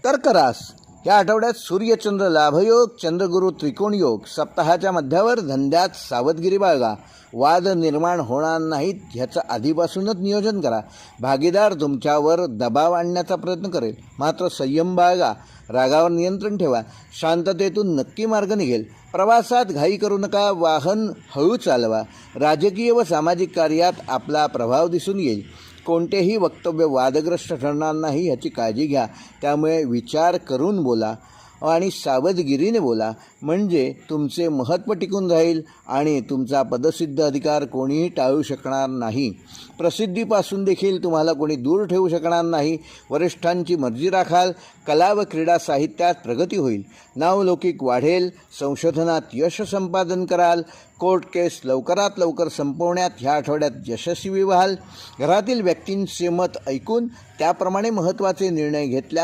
तर्क रास या आठवड्यात सूर्यचंद्र लाभयोग, चंद्रगुरु त्रिकोण योग. सप्ताहाच्या मध्यावर धंद्यात सावधगिरी बाळगा. वाद निर्माण होणार नाहीत ह्याचं आधीपासूनच नियोजन करा. भागीदार तुमच्यावर दबाव आणण्याचा प्रयत्न करेल, मात्र संयम बाळगा. रागावर नियंत्रण ठेवा. शांततेतून नक्की मार्ग निघेल. प्रवासात घाई करू नका. वाहन हळू चालवा. राजकीय व सामाजिक कार्यात आपला प्रभाव दिसून येईल. कोणतेही वक्तव्य वादग्रस्त ठरणार नाही ह्याची काळजी घ्या. त्यामुळे विचार करून बोला आणि सावधगिरीने बोला, म्हणजे तुमचे महत्त्व टिकून राहील आणि तुमचा पदसिद्ध अधिकार कोणीही टाळू शकणार नाही. प्रसिद्धीपासून देखील तुम्हाला कोणी दूर ठेवू शकणार नाही. वरिष्ठांची मर्जी राखाल. कला व क्रीडा साहित्यात प्रगती होईल. नावलौकिक वाढेल. संशोधनात यश संपादन कराल. कोर्ट केस लवकरात लवकर संपवण्यात ह्या आठवड्यात यशस्वी व्हाल. घरातील व्यक्तींचे मत ऐकून त्याप्रमाणे महत्त्वाचे निर्णय घेतल्यास